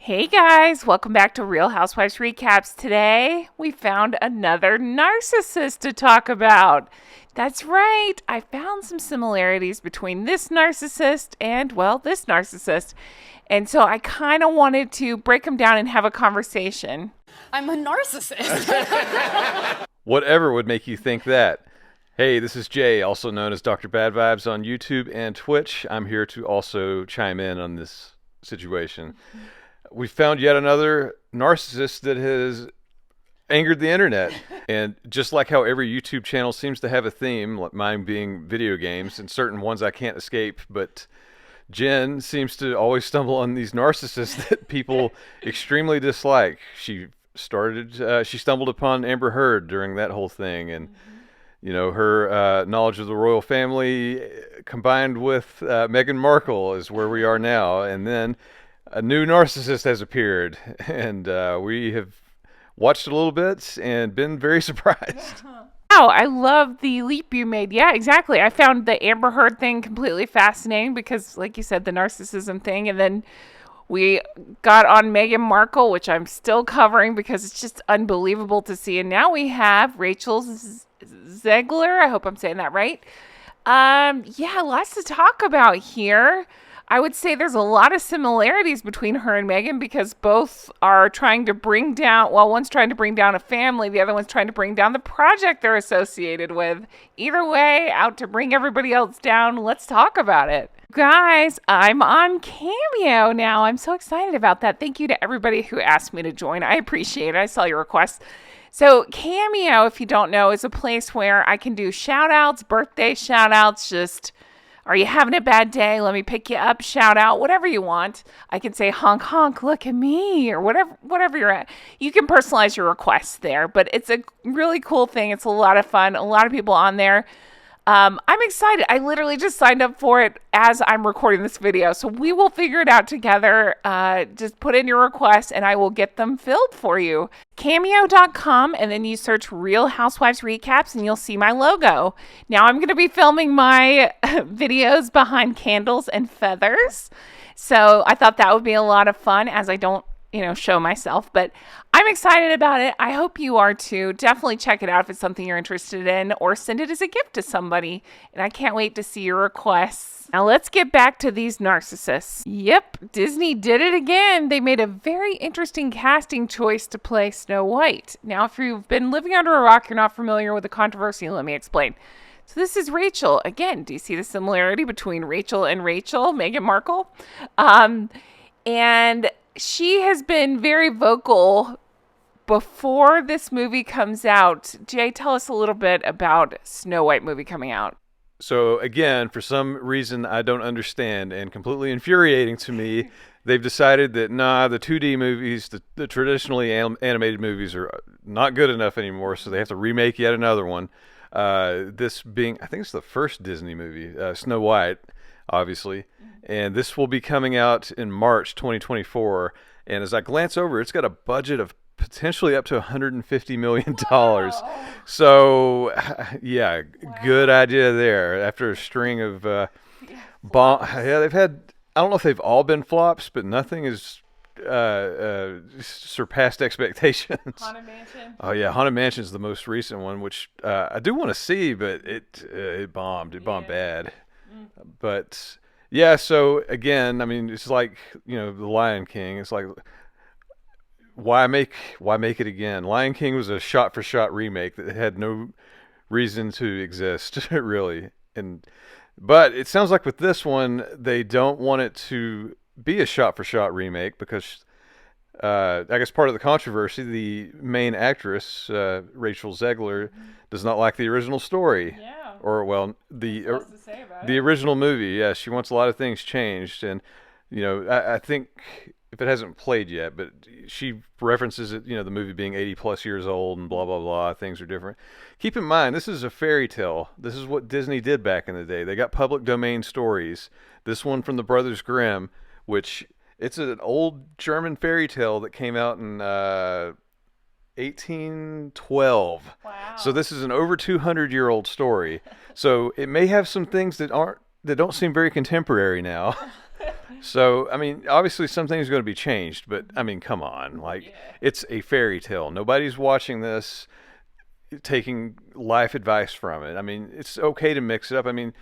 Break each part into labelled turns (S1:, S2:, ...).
S1: Hey guys, welcome back to Real Housewives Recaps. Today we found another narcissist to talk about. That's right, I found some similarities between this narcissist and, well, this narcissist. And so I kind of wanted to break them down and have a conversation.
S2: I'm a narcissist.
S3: Whatever would make you think that? Hey, this is Jay, also known as Dr. Bad Vibes on YouTube and Twitch. I'm here to also chime in on this situation. We found yet another narcissist that has angered the internet. And just like how every YouTube channel seems to have a theme, like mine being video games and certain ones I can't escape, but Jen seems to always stumble on these narcissists that people extremely dislike. She stumbled upon Amber Heard during that whole thing, and her knowledge of the royal family combined with Meghan Markle is where we are now. And then a new narcissist has appeared, and we have watched a little bit and been very surprised.
S1: Wow, I love the leap you made. Yeah, exactly. I found the Amber Heard thing completely fascinating because, like you said, the narcissism thing. And then we got on Meghan Markle, which I'm still covering because it's just unbelievable to see. And now we have Rachel Zegler. I hope I'm saying that right. Yeah, lots to talk about here. I would say there's a lot of similarities between her and Meghan because both are trying to bring down, well, one's trying to bring down a family, the other one's trying to bring down the project they're associated with. Either way, out to bring everybody else down. Let's talk about it. Guys, I'm on Cameo now. I'm so excited about that. Thank you to everybody who asked me to join. I appreciate it. I saw your requests. So Cameo, if you don't know, is a place where I can do shout outs, birthday shout outs, just... Are you having a bad day? Let me pick you up, shout out, whatever you want. I can say honk, honk, look at me, or whatever you're at. You can personalize your requests there, but it's a really cool thing. It's a lot of fun. A lot of people on there. I'm excited. I literally just signed up for it as I'm recording this video. So we will figure it out together. Just put in your requests and I will get them filled for you. Cameo.com, and then you search Real Housewives Recaps and you'll see my logo. Now I'm going to be filming my videos behind candles and feathers. So I thought that would be a lot of fun as I don't show myself, but I'm excited about it. I hope you are too. Definitely check it out if it's something you're interested in, or send it as a gift to somebody. And I can't wait to see your requests. Now let's get back to these narcissists. Yep, Disney did it again. They made a very interesting casting choice to play Snow White. Now, if you've been living under a rock, you're not familiar with the controversy, let me explain. So this is Rachel. Again, do you see the similarity between Rachel and Rachel, Meghan Markle? And she has been very vocal before this movie comes out. Jay, tell us a little bit about Snow White movie coming out.
S3: So again, for some reason I don't understand and completely infuriating to me, they've decided that the 2D movies, the traditionally animated movies are not good enough anymore, so they have to remake yet another one. This being, I think it's the first Disney movie, Snow White, obviously. And this will be coming out in March 2024. And as I glance over, it's got a budget of potentially up to $150 million. Wow. So, yeah, wow. Good idea there. After a string of they've had, I don't know if they've all been flops, but nothing has surpassed expectations.
S1: Haunted Mansion?
S3: Oh, yeah, Haunted Mansion is the most recent one, which I do want to see, but it bombed. It bombed bad. But... yeah, so again, I mean, it's like, The Lion King. It's like, why make it again? Lion King was a shot-for-shot remake that had no reason to exist, really. But it sounds like with this one, they don't want it to be a shot-for-shot remake because, I guess part of the controversy, the main actress, Rachel Zegler, does not like the original story.
S1: Yeah.
S3: Or, well, the original movie. Yeah, she wants a lot of things changed. And, I think if it hasn't played yet, but she references it, the movie being 80 plus years old and blah, blah, blah. Things are different. Keep in mind, this is a fairy tale. This is what Disney did back in the day. They got public domain stories. This one from the Brothers Grimm, which it's an old German fairy tale that came out in 1812.
S1: Wow.
S3: So this is an over 200-year-old story. So it may have some things that don't seem very contemporary now. So, I mean, obviously some things are going to be changed, but I mean, come on. Like, it's a fairy tale. Nobody's watching this taking life advice from it. I mean, it's okay to mix it up. I mean,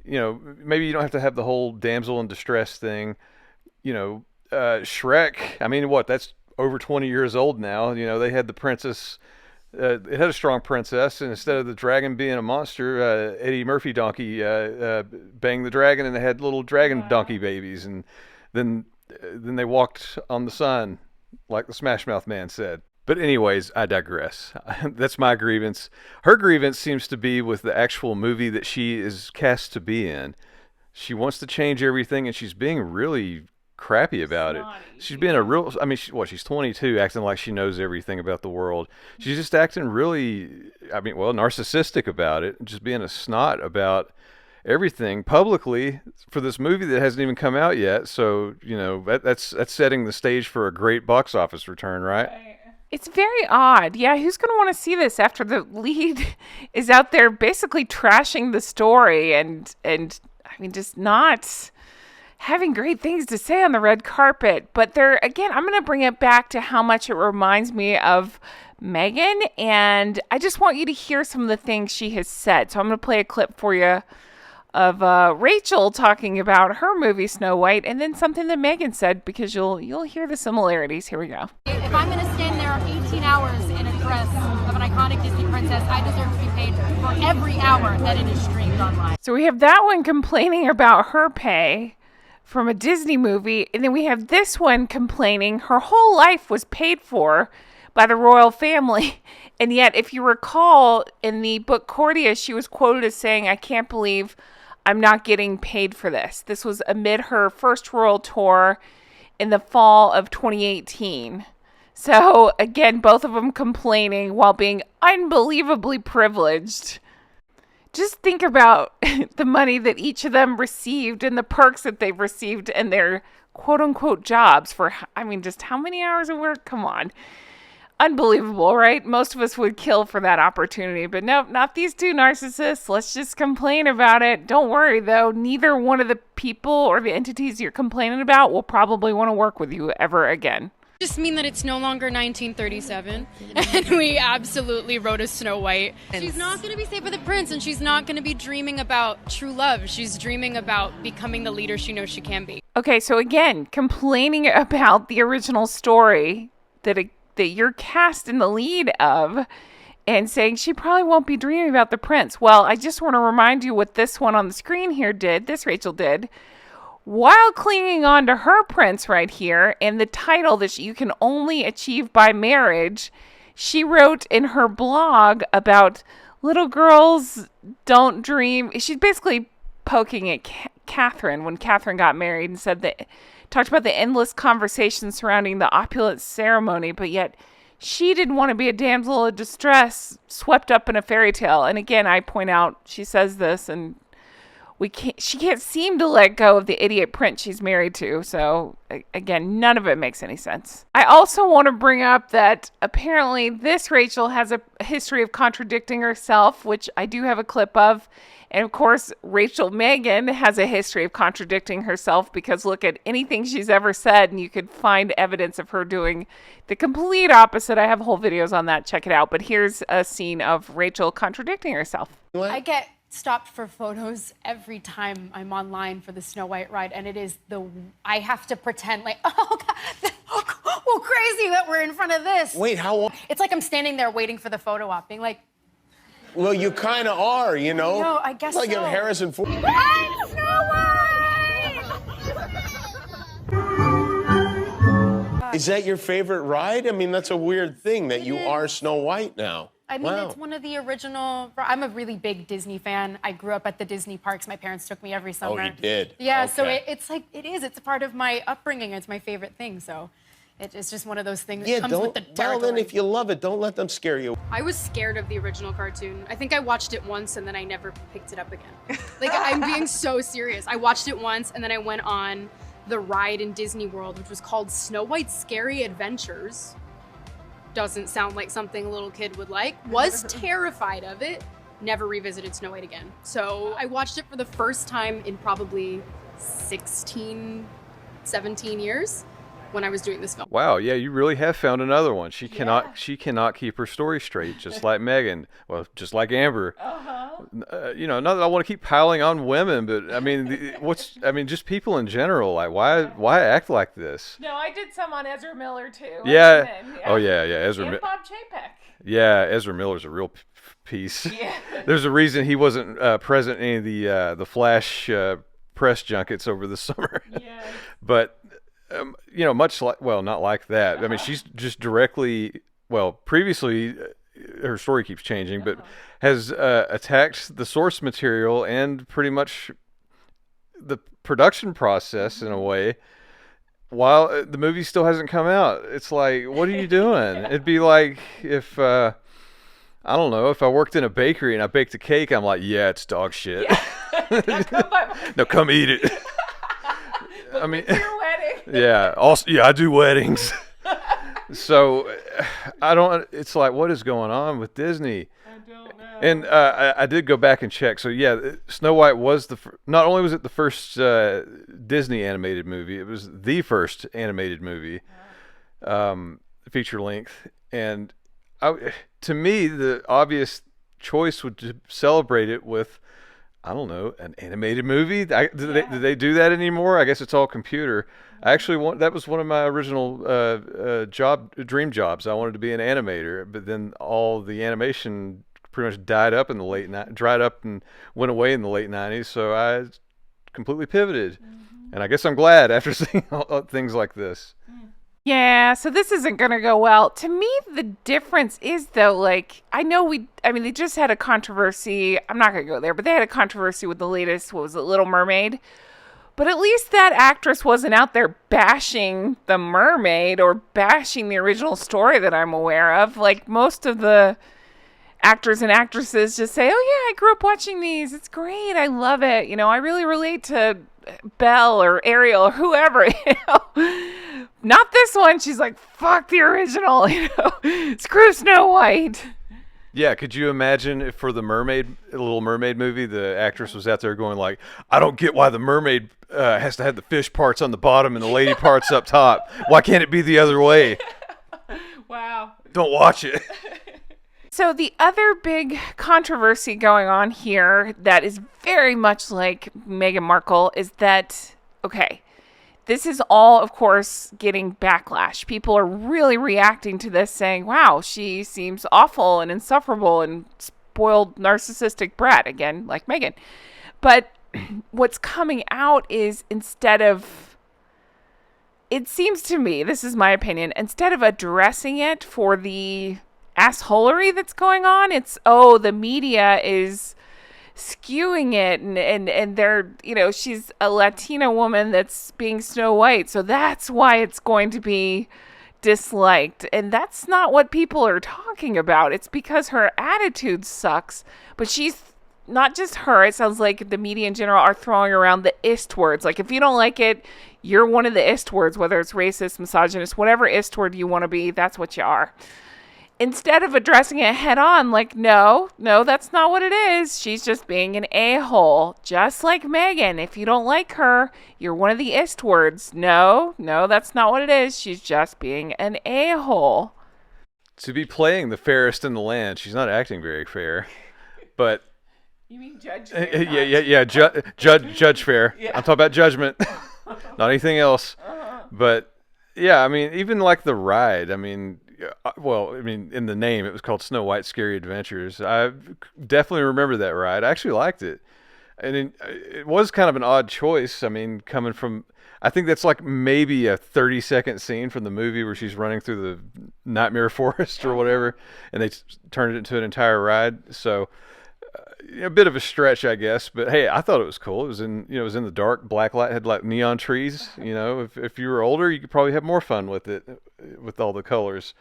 S3: maybe you don't have to have the whole damsel in distress thing. Shrek, I mean, that's over 20 years old now. They had the princess, it had a strong princess, and instead of the dragon being a monster, Eddie Murphy donkey banged the dragon, and they had little dragon donkey babies, and then they walked on the sun, like the Smash Mouth man said. But anyways, I digress. That's my grievance. Her grievance seems to be with the actual movie that she is cast to be in. She wants to change everything, and she's being really crappy about it. She's being a real, I mean, she's 22, acting like she knows everything about the world. She's just acting really, narcissistic about it, just being a snot about everything publicly for this movie that hasn't even come out yet. So, that's setting the stage for a great box office return, right?
S1: It's very odd. Yeah, who's going to want to see this after the lead is out there basically trashing the story and I mean, just not having great things to say on the red carpet. But again, I'm going to bring it back to how much it reminds me of Meghan, and I just want you to hear some of the things she has said. So I'm going to play a clip for you of Rachel talking about her movie Snow White, and then something that Meghan said, because you'll hear the similarities. Here we go.
S2: If I'm going to stand there 18 hours in a dress of an iconic Disney princess, I deserve to be paid for every hour that it is streamed online.
S1: So we have that one complaining about her pay from a Disney movie, and then we have this one complaining her whole life was paid for by the royal family. And yet, if you recall, in the book Cordia, she was quoted as saying, "I can't believe I'm not getting paid for this." This was amid her first royal tour in the fall of 2018. So again, both of them complaining while being unbelievably privileged. Just think about the money that each of them received and the perks that they've received in their quote unquote jobs for, just how many hours of work? Come on. Unbelievable, right? Most of us would kill for that opportunity, but nope, not these two narcissists. Let's just complain about it. Don't worry, though. Neither one of the people or the entities you're complaining about will probably want to work with you ever again.
S4: Just mean that it's no longer 1937, and we absolutely wrote a Snow White. She's not going to be safe with the prince, and she's not going to be dreaming about true love. She's dreaming about becoming the leader she knows she can be.
S1: Okay, so again, complaining about the original story that you're cast in the lead of, and saying she probably won't be dreaming about the prince. Well, I just want to remind you what this one on the screen here did, this Rachel did, while clinging on to her prince right here, and the title that you can only achieve by marriage. She wrote in her blog about little girls don't dream. She's basically poking at Catherine when Catherine got married, and said that, talked about the endless conversations surrounding the opulent ceremony, but yet she didn't want to be a damsel in distress swept up in a fairy tale. And again, I point out, she says this, and she can't seem to let go of the idiot prince she's married to. So again, none of it makes any sense. I also want to bring up that apparently this Rachel has a history of contradicting herself, which I do have a clip of. And of course, Rachel Meghan has a history of contradicting herself, because look at anything she's ever said and you could find evidence of her doing the complete opposite. I have whole videos on that. Check it out. But here's a scene of Rachel contradicting herself.
S2: I get stopped for photos every time I'm online for the Snow White ride, and it is I have to pretend like, oh God, well, crazy that we're in front of this.
S5: Wait, how long?
S2: It's like I'm standing there waiting for the photo op, being like,
S5: well, you kind of are, you know?
S2: No, I guess
S5: like
S2: so.
S5: If Harrison Ford.
S2: I'm Snow White!
S5: Is that your favorite ride? I mean, that's a weird thing that you are Snow White now.
S2: I mean,
S5: wow.
S2: It's one of the original. I'm a really big Disney fan. I grew up at the Disney parks. My parents took me every summer.
S5: Oh, you did?
S2: Yeah,
S5: okay.
S2: so it's like, it's a part of my upbringing. It's my favorite thing, so it's just one of those things that comes with the territory.
S5: Well, then if you love it, don't let them scare you.
S4: I was scared of the original cartoon. I think I watched it once and then I never picked it up again. Like, I'm being so serious. I watched it once and then I went on the ride in Disney World, which was called Snow White's Scary Adventures. Doesn't sound like something a little kid would like. Was terrified of it. Never revisited Snow White again. So I watched it for the first time in probably 16 17 years when I was doing this film.
S3: Wow, yeah, you really have found another one. She cannot keep her story straight, just like Meghan. Well, just like Amber. Not that I want to keep piling on women, but I mean, just people in general. Like, why act like this?
S1: No, I did some on Ezra Miller too.
S3: Yeah. Oh yeah, Ezra.
S1: And Bob Chapek.
S3: Yeah, Ezra Miller's a real piece.
S1: Yeah.
S3: There's a reason he wasn't present in any of the Flash press junkets over the summer.
S1: Yeah.
S3: But much like, well, not like that. I mean, she's just directly, well, previously, her story keeps changing, but has attacked the source material and pretty much the production process in a way, while the movie still hasn't come out. It's like, what are you doing? It'd be like if, I don't know, if I worked in a bakery and I baked a cake, I'm like, yeah, it's dog shit. No, come eat it. I mean,
S1: your wedding.
S3: Yeah. Also, yeah, I do weddings. So I don't. It's like, what is going on with Disney?
S1: I don't know.
S3: And I did go back and check. So yeah, Snow White was not only was it the first Disney animated movie, it was the first animated movie, feature length. And to me, the obvious choice would to celebrate it with, I don't know, an animated movie. Do they do that anymore? I guess it's all computer. I actually that was one of my original dream jobs. I wanted to be an animator, but then all the animation pretty much dried up and went away in the late 90s. So I completely pivoted, and I guess I'm glad after seeing things like this.
S1: Yeah, so this isn't going to go well. To me, the difference is, though, like, they just had a controversy. I'm not going to go there, but they had a controversy with the latest, what was it, Little Mermaid? But at least that actress wasn't out there bashing the mermaid or bashing the original story that I'm aware of. Like, most of the actors and actresses just say, oh, yeah, I grew up watching these. It's great. I love it. I really relate to Belle or Ariel or whoever, Not this one. She's like, fuck the original, Screw Snow White.
S3: Yeah, could you imagine if for the Little Mermaid movie, the actress was out there going like, I don't get why the mermaid has to have the fish parts on the bottom and the lady parts up top. Why can't it be the other way?
S1: Wow.
S3: Don't watch it.
S1: So the other big controversy going on here that is very much like Meghan Markle is that, okay, this is all, of course, getting backlash. People are really reacting to this saying, wow, she seems awful and insufferable and spoiled narcissistic brat, again, like Meghan. But what's coming out is it seems to me, this is my opinion, instead of addressing it for the assholery that's going on, it's, the media is skewing it and they're, she's a Latina woman that's being Snow White, so that's why it's going to be disliked. And that's not what people are talking about. It's because her attitude sucks. But she's not just her, it sounds like the media in general are throwing around the ist words. Like, if you don't like it, you're one of the ist words, whether it's racist, misogynist, whatever ist word you want to be, that's what you are. Instead of addressing it head on, like, no, that's not what it is. She's just being an a-hole, just like Meghan. If you don't like her, you're one of the ist words. No, that's not what it is. She's just being an a-hole.
S3: To be playing the fairest in the land, she's not acting very fair. But
S1: you mean Judge Fair?
S3: Yeah. Judge Fair. Yeah. I'm talking about judgment, not anything else. But yeah, I mean, even like the ride. I mean, in the name, it was called Snow White's Scary Adventures. I definitely remember that ride. I actually liked it. And it was kind of an odd choice. I mean, coming from, I think that's like maybe a 30-second scene from the movie where she's running through the Nightmare Forest or whatever, and they turned it into an entire ride. So a bit of a stretch, I guess. But hey, I thought it was cool. It was in the dark, black light, had like neon trees. If you were older, you could probably have more fun with it, with all the colors.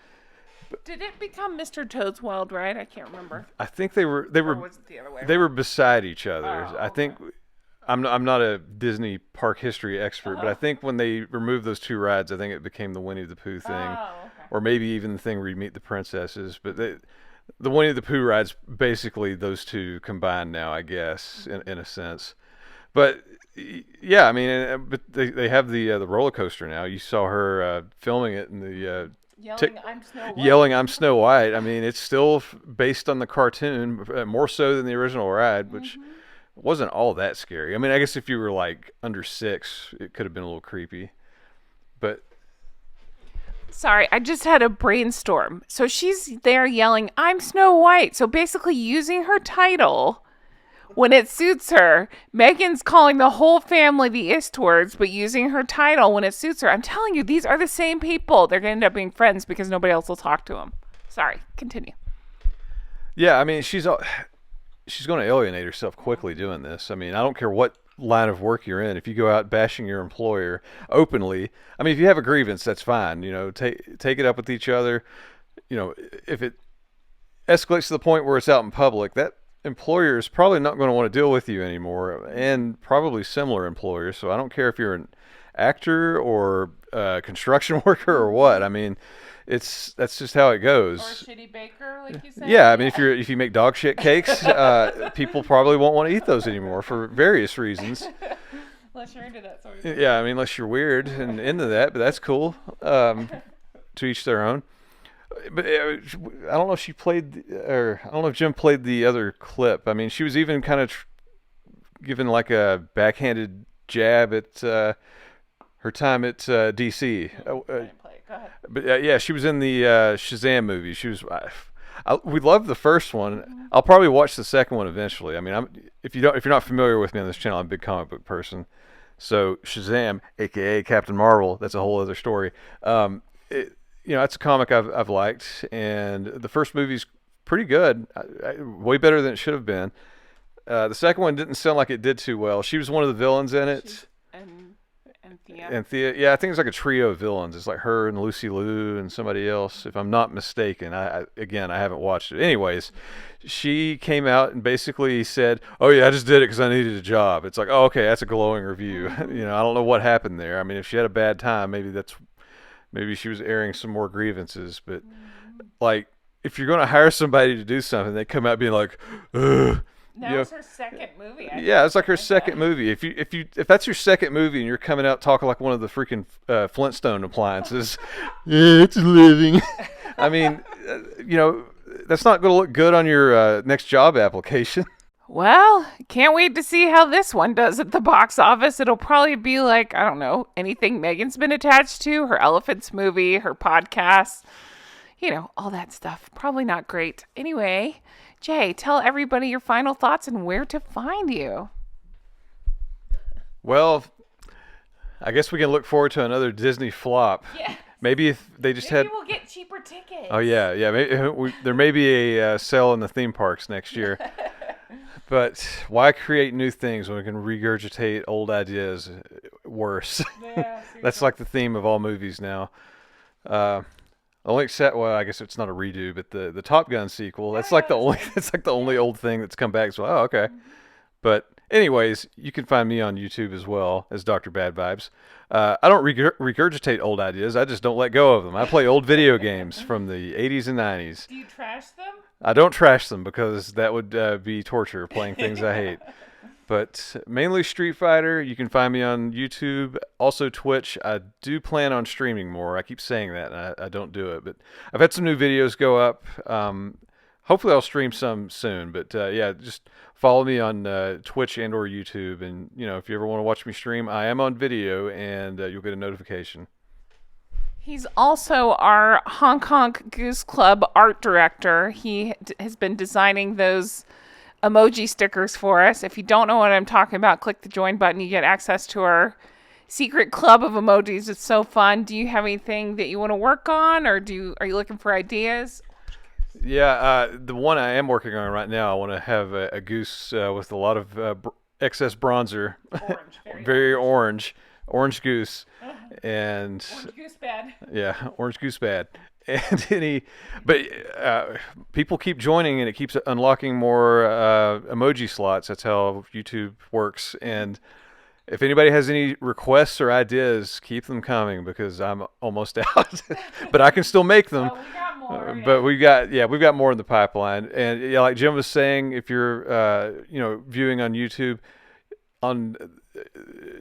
S1: Did it become Mr. Toad's Wild Ride? I can't remember.
S3: I think they were
S1: Or was it the other way
S3: they
S1: around?
S3: were beside each other.
S1: Oh,
S3: I think I'm not a Disney park history expert, but I think when they removed those two rides, I think it became the Winnie the Pooh thing,
S1: Oh, okay.
S3: or maybe even the thing where you meet the princesses. But the Winnie the Pooh ride's basically those two combined now, I guess, in a sense. But Yeah, I mean, but they have the roller coaster now. You saw her filming it in the
S1: I'm Snow White.
S3: yelling, "I'm Snow White." I mean, it's still based on the cartoon, more so than the original ride, which wasn't all that scary. I mean, I guess if you were like under 6, it could have been a little creepy. But
S1: Sorry, I just had a brainstorm. So she's there yelling, I'm Snow White. So basically using her title when it suits her. Meghan's calling the whole family the Istwards, but using her title when it suits her. I'm telling you, these are the same people. They're going to end up being friends because nobody else will talk to them. Sorry, continue.
S3: yeah, I mean, she's going to alienate herself quickly doing this. I mean, I don't care what line of work you're in. If you go out bashing your employer openly, I mean, if you have a grievance, that's fine. You know, take it up with each other. You know, if it escalates to the point where it's out in public, that employer is probably not going to want to deal with you anymore, and probably similar employers. So I don't care if you're an actor or a construction worker or what. I mean, that's just how it goes.
S1: Or a shitty baker, like you said.
S3: Yeah, I mean, if you make dog shit cakes, people probably won't want to eat those anymore for various reasons.
S1: Unless you're into that sort of thing.
S3: Yeah, I mean, unless you're weird and into that, but that's cool. To each their own. But I don't know if she played, or I don't know if Jim played the other clip. I mean, she was even kind of given like a backhanded jab at her time at DC.
S1: Go ahead.
S3: But yeah, she was in the Shazam movie. She was. We loved the first one. I'll probably watch the second one eventually. I mean, if you're not familiar with me on this channel, I'm a big comic book person. So Shazam, aka Captain Marvel, that's a whole other story. It's a comic I've liked, and the first movie's pretty good, way better than it should have been. The second one didn't sound like it did too well. She was one of the villains in it. And Thea, yeah, I think it's like a trio of villains. It's like her and Lucy Liu and somebody else, if I'm not mistaken. I haven't watched it. Anyways, she came out and basically said, "Oh yeah, I just did it because I needed a job." It's like, oh, okay, that's a glowing review. I don't know what happened there. I mean, if she had a bad time, maybe she was airing some more grievances. But like, if you're going to hire somebody to do something, they come out being like, ugh.
S1: Now it's her second movie.
S3: Yeah, it's like her second movie. If that's your second movie and you're coming out talking like one of the freaking Flintstone appliances, yeah, it's living. I mean, that's not going to look good on your next job application.
S1: Well, can't wait to see how this one does at the box office. It'll probably be like, I don't know, anything Meghan's been attached to, her Elephants movie, her podcast, all that stuff. Probably not great. Anyway, Jay, tell everybody your final thoughts and where to find you.
S3: Well, I guess we can look forward to another Disney flop.
S1: Yeah.
S3: Maybe if they just had.
S1: Maybe we'll get cheaper tickets.
S3: Oh yeah. Maybe, there may be a sale in the theme parks next year. But why create new things when we can regurgitate old ideas worse?
S1: Yeah,
S3: that's like the theme of all movies now. Only except, well, I guess it's not a redo, but the Top Gun sequel. That's like the only old thing that's come back. So, oh, okay. But anyways, you can find me on YouTube as well as Dr. Bad Vibes. I don't regurgitate old ideas. I just don't let go of them. I play old video games from the 80s and 90s.
S1: Do you trash them?
S3: I don't trash them because that would be torture, playing things I hate. But mainly Street Fighter. You can find me on YouTube, also Twitch. I do plan on streaming more. I keep saying that, and I don't do it. But I've had some new videos go up. Hopefully I'll stream some soon. But yeah, just follow me on Twitch and or YouTube. And, if you ever want to watch me stream, I am on video, and you'll get a notification.
S1: He's also our Hong Kong Goose Club art director. He has been designing those emoji stickers for us. If you don't know what I'm talking about, click the join button. You get access to our secret club of emojis. It's so fun. Do you have anything that you want to work on, or are you looking for ideas?
S3: Yeah, the one I am working on right now, I want to have a goose with a lot of excess bronzer.
S1: Orange,
S3: very orange goose. And
S1: orange goose bad.
S3: Yeah, orange goose bad. And people keep joining, and it keeps unlocking more emoji slots. That's how YouTube works. And if anybody has any requests or ideas, keep them coming because I'm almost out. But I can still make them.
S1: Oh, we got more.
S3: But we've got more in the pipeline. And yeah, like Jim was saying, if you're viewing on YouTube, on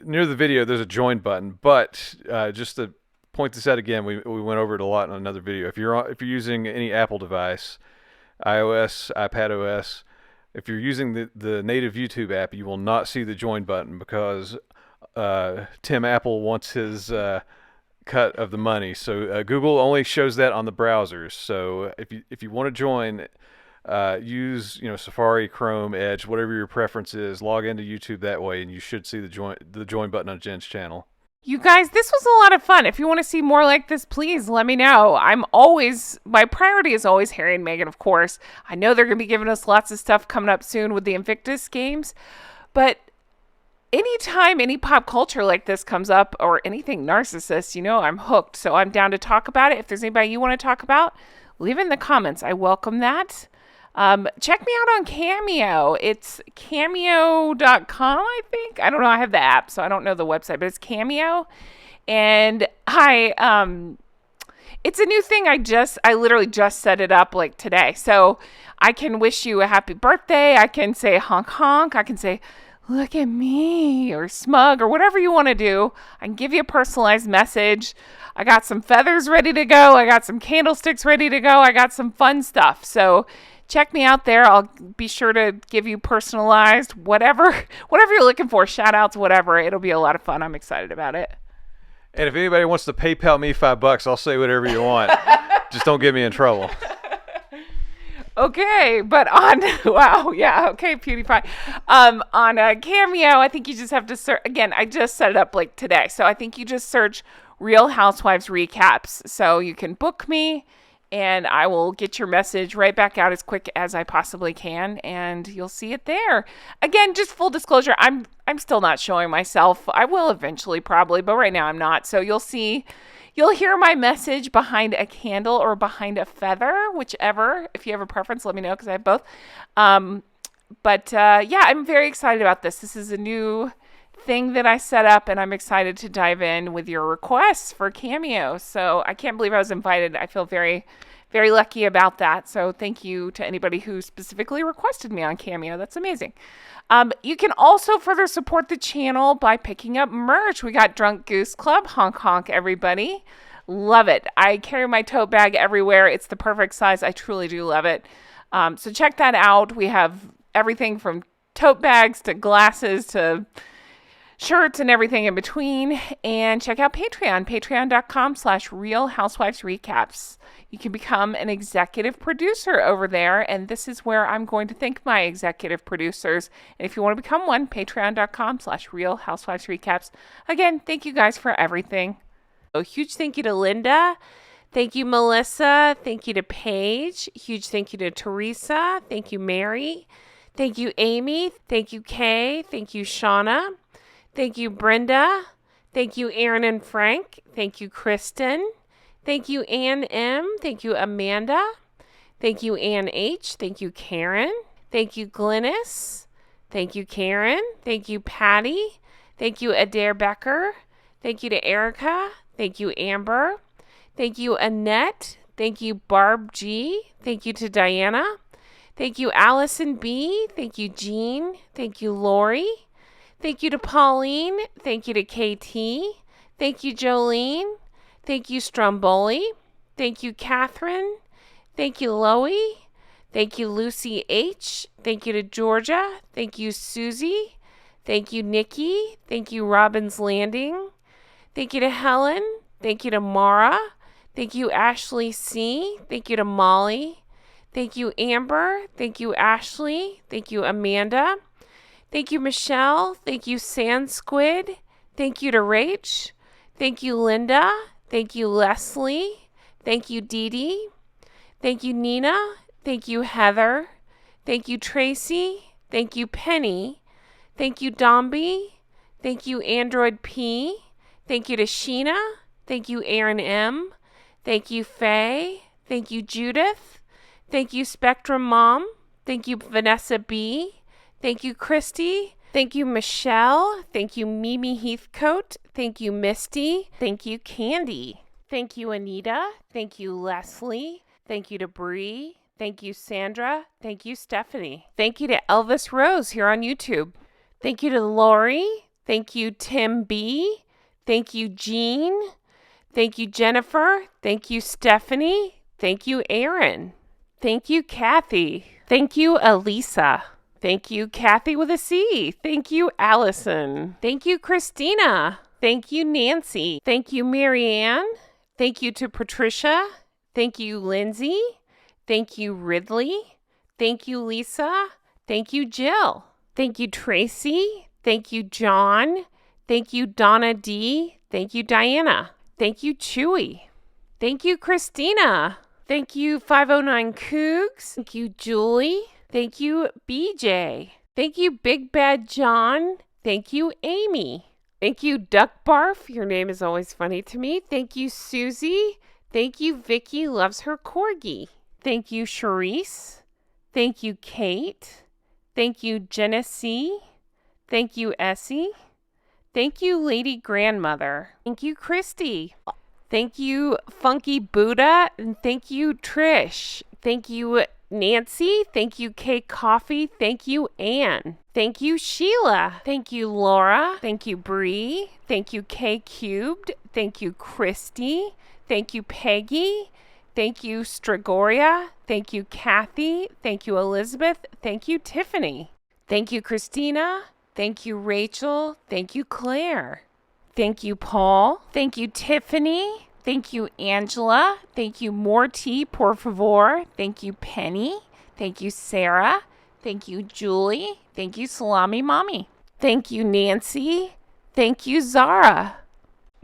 S3: near the video, there's a join button, but just to point this out again, we went over it a lot in another video. If you're using any Apple device, iOS, iPadOS, if you're using the native YouTube app, you will not see the join button because Tim Apple wants his cut of the money. So Google only shows that on the browsers. So if you want to join, use Safari, Chrome, Edge, whatever your preference is. Log into YouTube that way, and you should see the join button on Jen's channel.
S1: You guys, this was a lot of fun. If you want to see more like this, please let me know. My priority is always Harry and Meghan, of course. I know they're going to be giving us lots of stuff coming up soon with the Invictus games, but anytime any pop culture like this comes up or anything Narcissists, I'm hooked. So I'm down to talk about it. If there's anybody you want to talk about, leave it in the comments. I welcome that. Check me out on Cameo. It's cameo.com, I think. I don't know. I have the app, so I don't know the website, but it's Cameo. And it's a new thing. I literally just set it up like today. So I can wish you a happy birthday. I can say honk honk. I can say, look at me, or smug, or whatever you want to do. I can give you a personalized message. I got some feathers ready to go. I got some candlesticks ready to go. I got some fun stuff. So check me out there. I'll be sure to give you personalized whatever you're looking for, shout outs, whatever. It'll be a lot of fun. I'm excited about it.
S3: And if anybody wants to PayPal me $5, I'll say whatever you want. Just don't get me in trouble.
S1: Okay, but okay, PewDiePie. On Cameo, I think you just have to search. Again, I just set it up like today, so I think you just search Real Housewives Recaps. So you can book me, and I will get your message right back out as quick as I possibly can, and you'll see it there. Again, just full disclosure, I'm still not showing myself. I will eventually, probably, but right now I'm not. So you'll hear my message behind a candle or behind a feather, whichever. If you have a preference, let me know because I have both. But I'm very excited about this. This is a new thing that I set up, and I'm excited to dive in with your requests for Cameo. So I can't believe I was invited. I feel very, very lucky about that. So thank you to anybody who specifically requested me on Cameo. That's amazing. You can also further support the channel by picking up merch. We got Drunk Goose Club. Honk honk, everybody. Love it. I carry my tote bag everywhere. It's the perfect size. I truly do love it. So check that out. We have everything from tote bags to glasses to shirts and everything in between. And check out Patreon, patreon.com/Real Housewives Recaps. You can become an executive producer over there, and this is where I'm going to thank my executive producers. And if you want to become one, patreon.com/Real Housewives Recaps. Again, thank you guys for everything. A huge thank you to Linda. Thank you, Melissa. Thank you to Paige. Huge thank you to Teresa. Thank you, Mary. Thank you, Amy. Thank you, Kay. Thank you, Shauna. Thank you, Brenda. Thank you, Aaron and Frank. Thank you, Kristen. Thank you, Ann M. Thank you, Amanda. Thank you, Ann H. Thank you, Karen. Thank you, Glynis. Thank you, Karen. Thank you, Patty. Thank you, Adair Becker. Thank you to Erica. Thank you, Amber. Thank you, Annette. Thank you, Barb G. Thank you to Diana. Thank you, Allison B. Thank you, Jean. Thank you, Lori. Thank you to Pauline. Thank you to KT. Thank you, Jolene. Thank you, Stromboli. Thank you, Catherine. Thank you, Loie. Thank you, Lucy H. Thank you to Georgia. Thank you, Susie. Thank you, Nikki. Thank you, Robbins Landing. Thank you to Helen. Thank you to Mara. Thank you, Ashley C. Thank you to Molly. Thank you, Amber. Thank you, Ashley. Thank you, Amanda. Thank you, Michelle. Thank you, Sand Squid. Thank you to Rach. Thank you, Linda. Thank you, Leslie. Thank you, Dee Dee. Thank you, Nina. Thank you, Heather. Thank you, Tracy. Thank you, Penny. Thank you, Domby. Thank you, Android P. Thank you to Sheena. Thank you, Aaron M. Thank you, Faye. Thank you, Judith. Thank you, Spectrum Mom. Thank you, Vanessa B. Thank you, Christy. Thank you, Michelle. Thank you, Mimi Heathcote. Thank you, Misty. Thank you, Candy. Thank you, Anita. Thank you, Leslie. Thank you to Bree. Thank you, Sandra. Thank you, Stephanie. Thank you to Elvis Rose here on YouTube. Thank you to Lori. Thank you, Tim B. Thank you, Jean. Thank you, Jennifer. Thank you, Stephanie. Thank you, Aaron. Thank you, Kathy. Thank you, Elisa. Thank you, Kathy with a C. Thank you, Allison. Thank you, Christina. Thank you, Nancy. Thank you, Marianne. Thank you to Patricia. Thank you, Lindsay. Thank you, Ridley. Thank you, Lisa. Thank you, Jill. Thank you, Tracy. Thank you, John. Thank you, Donna D. Thank you, Diana. Thank you, Chewy. Thank you, Christina. Thank you, 509 Cougs. Thank you, Julie. Thank you, BJ. Thank you, Big Bad John. Thank you, Amy. Thank you, Duck Barf. Your name is always funny to me. Thank you, Susie. Thank you, Vicky loves her corgi. Thank you, Charisse. Thank you, Kate. Thank you, Genesee. Thank you, Essie. Thank you, Lady Grandmother. Thank you, Christy. Thank you, Funky Buddha. And thank you, Trish. Thank you, Nancy. Thank you, Kay Coffee. Thank you, Anne. Thank you, Sheila. Thank you, Laura. Thank you, Bree. Thank you, K Cubed. Thank you, Christy. Thank you, Peggy. Thank you, Stragoria. Thank you, Kathy. Thank you, Elizabeth. Thank you, Tiffany. Thank you, Christina. Thank you, Rachel. Thank you, Claire. Thank you, Paul. Thank you, Tiffany. Thank you, Angela. Thank you, Morty, por favor. Thank you, Penny. Thank you, Sarah. Thank you, Julie. Thank you, Salami Mommy. Thank you, Nancy. Thank you, Zara.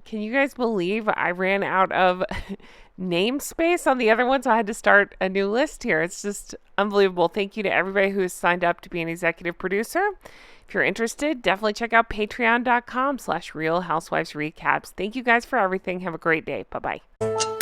S1: Can you guys believe I ran out of namespace on the other one, so I had to start a new list here. It's just unbelievable. Thank you to everybody who has signed up to be an executive producer. If you're interested, definitely check out patreon.com/Real Housewives Recaps. Thank you guys for everything. Have a great day. Bye-bye.